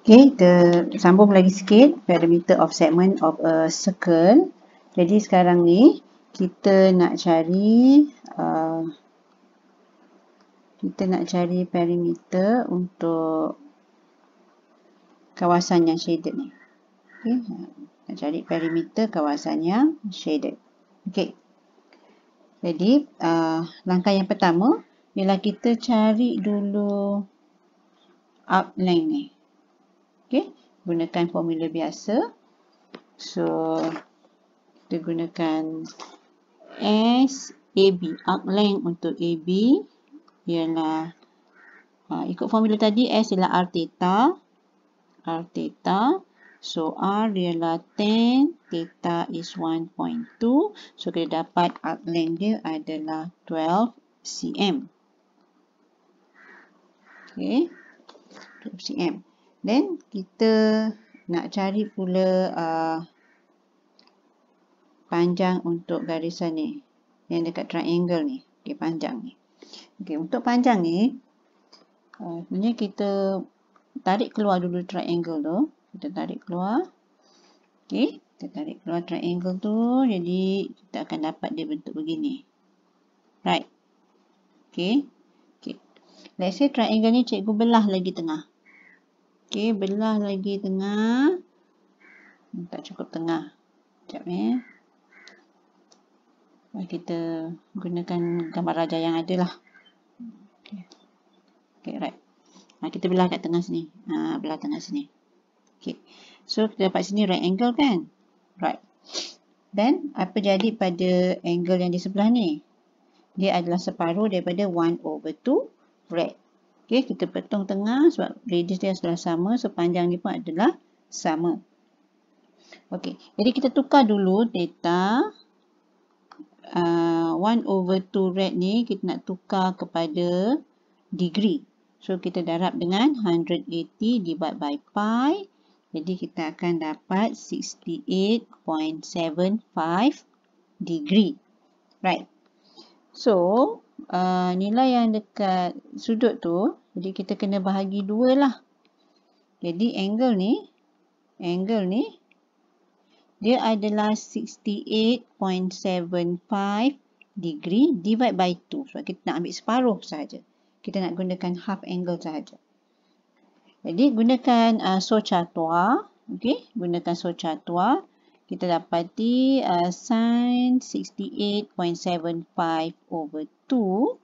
Okay, kita sambung lagi sikit perimeter of segment of a circle. Jadi sekarang ni kita nak cari perimeter untuk kawasan yang shaded ni. Okay, nak cari perimeter kawasan yang shaded. Okay. Jadi langkah yang pertama ialah kita cari dulu arc length ni. Okay, gunakan formula biasa. So, kita gunakan SAB. Arc length untuk AB ialah, ikut formula tadi, S ialah R theta. R theta. So, R ialah 10, theta is 1.2. So, kita dapat arc length dia adalah 12 cm. Okay, 12 cm. Then, kita nak cari pula panjang untuk garisan ni. Yang dekat triangle ni. Okay, panjang ni. Okay, untuk panjang ni, sebenarnya kita tarik keluar dulu triangle tu. Kita tarik keluar. Okay, kita tarik keluar triangle tu. Jadi, kita akan dapat dia bentuk begini. Right. Okay. Okay. Let's say triangle ni cikgu belah lagi tengah. Okay, belah lagi tengah. Tak cukup tengah. Sekejap ya. Kita gunakan gambar raja yang ada lah. Okay. Okay, right. Kita belah kat tengah sini. Belah tengah sini. Okay. So, kita dapat sini right angle kan? Right. Then, apa jadi pada angle yang di sebelah ni? Dia adalah separuh daripada 1/2 right. Okay, kita petong tengah sebab radius dia adalah sama. So, panjang ni pun adalah sama. Okay, jadi kita tukar dulu theta. 1/2 rad ni kita nak tukar kepada degree. So, kita darab dengan 180 divide by pi. Jadi, kita akan dapat 68.75 degree. Right. So, nilai yang dekat sudut tu, jadi kita kena bahagi 2 lah. Jadi, angle ni, dia adalah 68.75 degree divide by 2. Sebab kita nak ambil separuh sahaja. Kita nak gunakan half angle sahaja. Jadi, gunakan Sauchatua. Okay, gunakan Sauchatua. Kita dapati sin 68.75/2.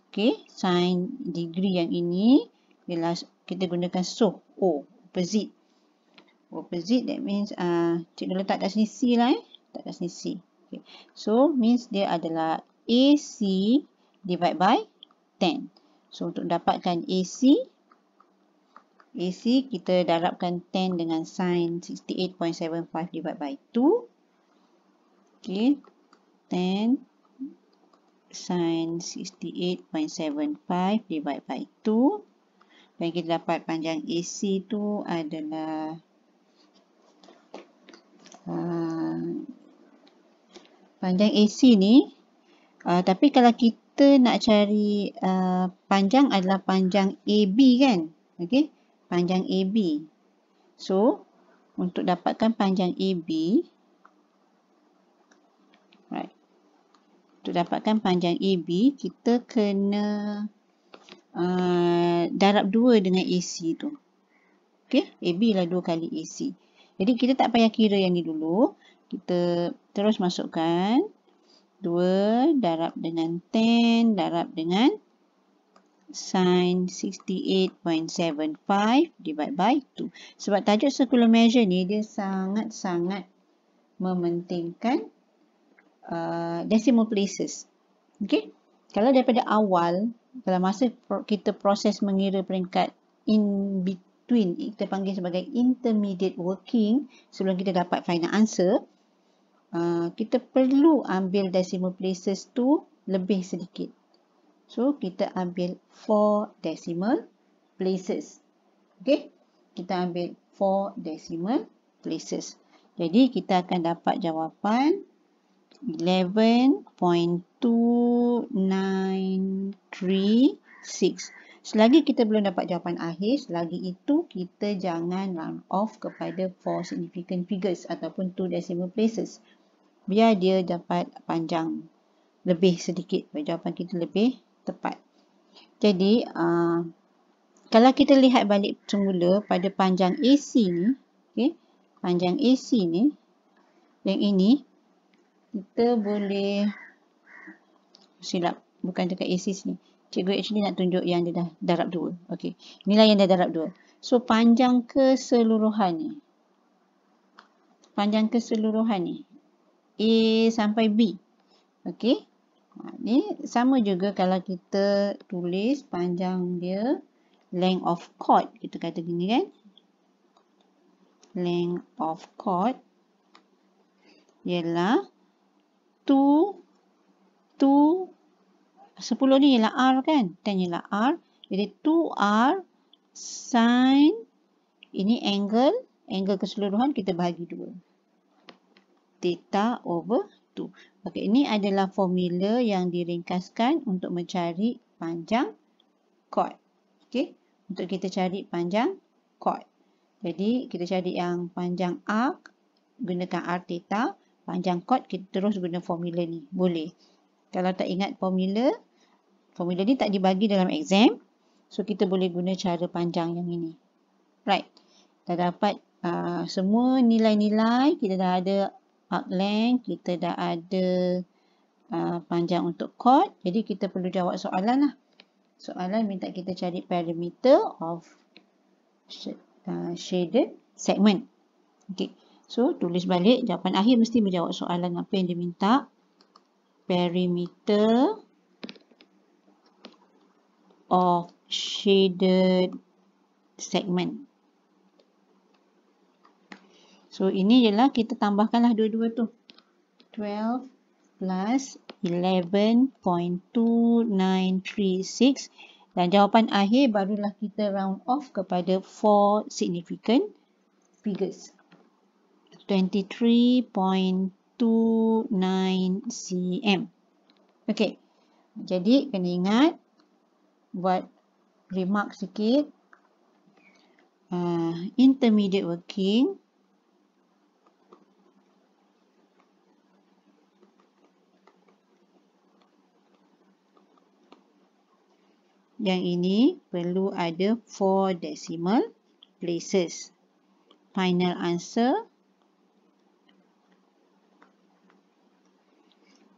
Okay, sin degree yang ini ialah kita gunakan opposite. Opposite, that means cikgu letak kat sini C lah letak kat sini C. Okay. So, means dia adalah AC divide by 10. So, untuk dapatkan AC kita darabkan 10 dengan sin 68.75 divide by 2. Okay. 10 sin 68.75 divide by 2. Dan kita dapat panjang AC tu adalah panjang AC ni. Tapi kalau kita nak cari panjang adalah panjang AB kan. Okay. Panjang AB. So, untuk dapatkan panjang AB, right. Untuk dapatkan panjang AB, kita kena darab 2 dengan AC tu. Okay, AB lah 2 kali AC. Jadi, kita tak payah kira yang ni dulu. Kita terus masukkan 2 darab dengan 10 darab dengan sin 68.75 divide by 2. Sebab tajuk circular measure ni dia sangat-sangat mementingkan decimal places. Okay? Kalau daripada awal, dalam masa kita proses mengira peringkat in between, kita panggil sebagai intermediate working, sebelum kita dapat final answer, kita perlu ambil decimal places tu lebih sedikit. So, kita ambil 4 decimal places. Okay? Kita ambil 4 decimal places. Jadi, kita akan dapat jawapan 11.2936. Selagi kita belum dapat jawapan akhir, selagi itu kita jangan round off kepada 4 significant figures ataupun 2 decimal places. Biar dia dapat panjang lebih sedikit, jawapan kita lebih tepat. Jadi, kalau kita lihat balik semula pada panjang AC ni, okay, panjang AC ni, yang ini, kita boleh silap, bukan dekat AC sini. Cikgu actually nak tunjuk yang dia dah darab 2. Okey, inilah yang dah darab 2. So, panjang keseluruhan ni. Panjang keseluruhan ni. A sampai B. Okey. Ni sama juga kalau kita tulis panjang dia, length of chord. Kita kata gini kan. Length of chord ialah 10 ni ialah R kan? 10 ialah R. Jadi 2R sin, ini angle keseluruhan kita bahagi 2. Theta over 2. Okey, ini adalah formula yang diringkaskan untuk mencari panjang chord. Okey, untuk kita cari panjang chord. Jadi, kita cari yang panjang arc, gunakan R theta. Panjang chord, kita terus guna formula ni. Boleh. Kalau tak ingat formula ni tak dibagi dalam exam. So, kita boleh guna cara panjang yang ini. Right. Dah dapat semua nilai-nilai. Kita dah ada arc length. Kita dah ada panjang untuk chord. Jadi, kita perlu jawab soalan lah. Soalan minta kita cari perimeter of shaded segment. Okay. So, tulis balik. Jawapan akhir mesti menjawab soalan apa yang dia minta. Perimeter of shaded segment. So, ini ialah kita tambahkanlah dua-dua tu. 12 plus 11.2936 dan jawapan akhir barulah kita round off kepada 4 significant figures. 23.29 cm. Okey. Jadi, kena ingat buat remark sikit. Intermediate working. Yang ini perlu ada 4 decimal places. Final answer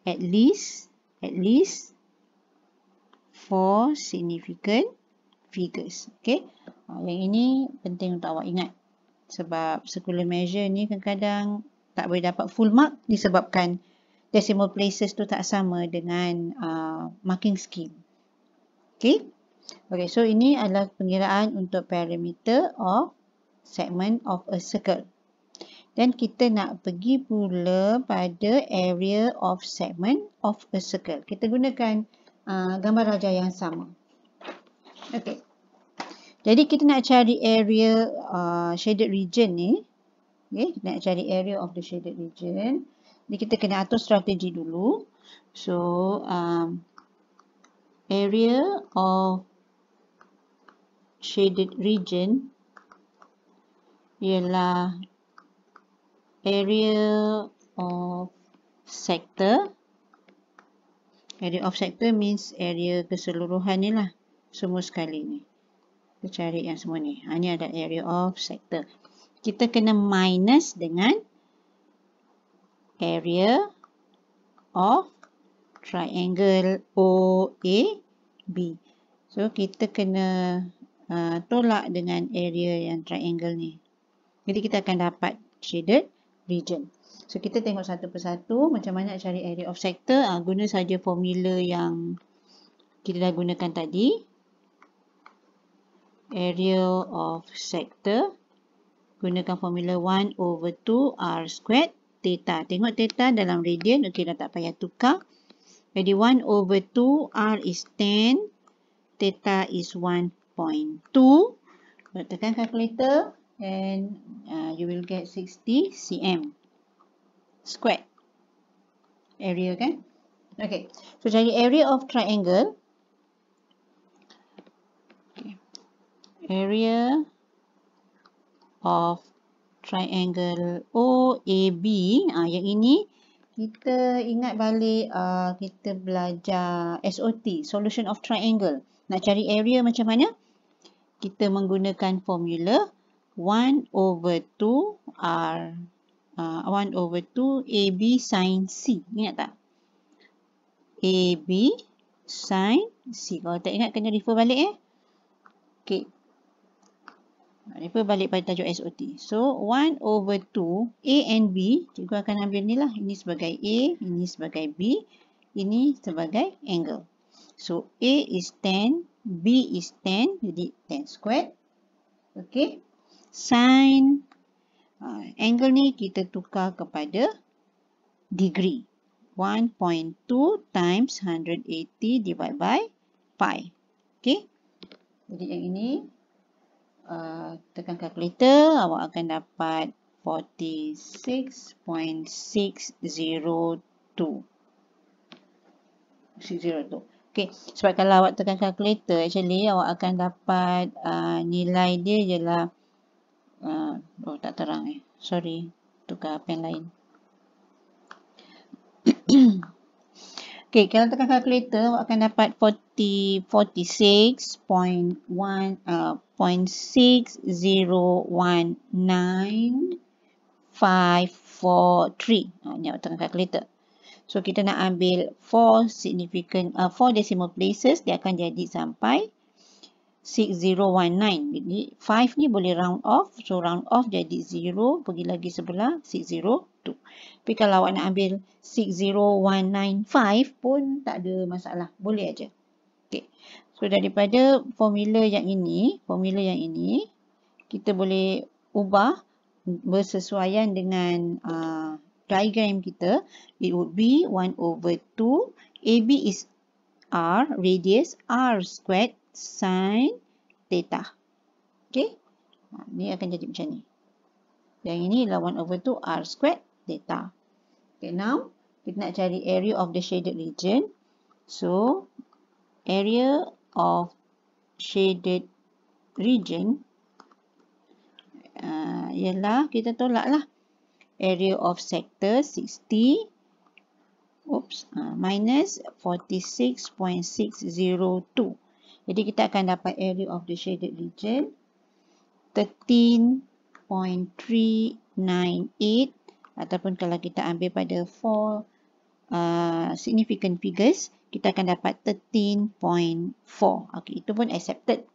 at least 4 significant figures. Okay. Yang ini penting untuk awak ingat. Sebab circular measure ni kadang-kadang tak boleh dapat full mark disebabkan decimal places tu tak sama dengan marking scheme. Okay. Okay, so ini adalah pengiraan untuk perimeter of segment of a circle. Dan kita nak pergi pula pada area of segment of a circle. Kita gunakan gambar rajah yang sama. Okay. Jadi kita nak cari area shaded region ni. Okay, kita nak cari area of the shaded region. Jadi kita kena atur strategi dulu. So, area of shaded region ialah area of sector. Area of sector means area keseluruhan ni lah. Semua sekali ni. Kita cari yang semua ni. Ini ada area of sector. Kita kena minus dengan area of triangle OAB. So, kita kena tolak dengan area yang triangle ni. Jadi, kita akan dapat shaded region. So, kita tengok satu persatu macam mana cari area of sector. Guna saja formula yang kita dah gunakan tadi. Area of sector. Gunakan formula 1 over 2 R squared. Theta. Tengok theta dalam radian. Okey, dah tak payah tukar. Jadi, 1 over 2 R is 10. Theta is 1.2. Tekan calculator. And you will get 60 cm squared. Area kan? Okay. So, cari area of triangle. area of triangle OAB. Yang ini kita ingat balik kita belajar SOT, solution of triangle. Nak cari area macam mana? Kita menggunakan formula 1/2 R 1/2 AB sin C. Ingat tak? AB sin C. Kalau tak ingat kena refer balik Okey. Refer balik pada tajuk SOT. So 1/2 A and B, cikgu akan ambil ni lah. Ini sebagai A, ini sebagai B, ini sebagai angle. So A is 10, B is 10, jadi 10 squared. Okey. Sin angle ni kita tukar kepada degree. 1.2 times 180 divided by pi. Okey. Jadi yang ini tekan kalkulator, awak akan dapat 46.602. Okey, sebab kalau awak tekan kalkulator, actually awak akan dapat nilai dia ialah tak terang sorry, tukar pen lain. Okey, kalau tekan kalkulator awak akan dapat 46.6019.543. Ni awak tekan kalkulator. So kita nak ambil 4 decimal places, dia akan jadi sampai 6019. Jadi 5 ni boleh round off. So round off jadi 0, pergi lagi sebelah 602. Tapi kalau awak nak ambil 60195 pun tak ada masalah. Boleh aja. Okey. So daripada formula yang ini, kita boleh ubah bersesuaian dengan diagram kita. It would be 1/2. AB is R, radius R squared sin theta. Okey. Ni akan jadi macam ni. Yang ini adalah 1/2 R squared theta. Okay, now kita nak cari area of the shaded region. So, area of shaded region ialah, kita tolaklah area of sector 60 minus 46.602. Jadi kita akan dapat area of the shaded region 13.398, ataupun kalau kita ambil pada 4 significant figures, kita akan dapat 13.4. Okey, itu pun accepted.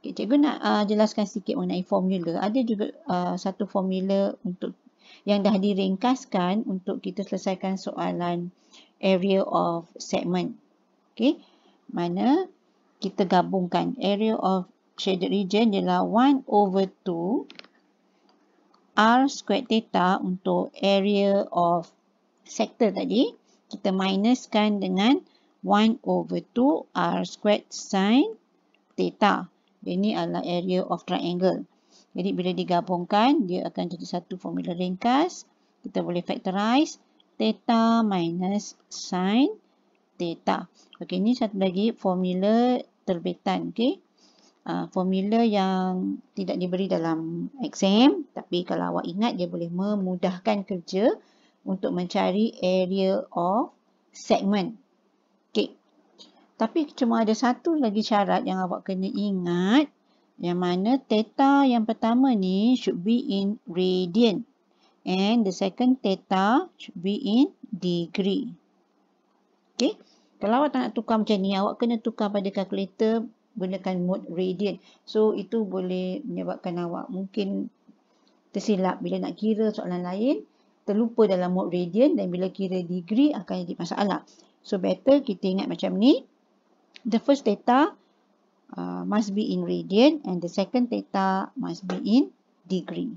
Okay, cikgu nak jelaskan sikit mengenai formula. Ada juga satu formula untuk yang dah diringkaskan untuk kita selesaikan soalan area of segment. Okey, mana kita gabungkan area of shaded region ialah 1/2 R squared theta untuk area of sector tadi. Kita minuskan dengan 1/2 R squared sin theta. Ini adalah area of triangle. Jadi bila digabungkan, dia akan jadi satu formula ringkas. Kita boleh factorize theta minus sin theta. Okey, ini satu lagi formula terbitan. Okey. Formula yang tidak diberi dalam exam, tapi kalau awak ingat, dia boleh memudahkan kerja untuk mencari area of segment. Okey. Tapi cuma ada satu lagi syarat yang awak kena ingat, yang mana theta yang pertama ni should be in radian and the second theta should be in degree. Okey. Kalau awak tak nak tukar macam ni, awak kena tukar pada kalkulator, gunakan mode radian. So itu boleh menyebabkan awak mungkin tersilap bila nak kira soalan lain, terlupa dalam mode radian, dan bila kira degree akan jadi masalah. So better kita ingat macam ni. The first theta must be in radian and the second theta must be in degree.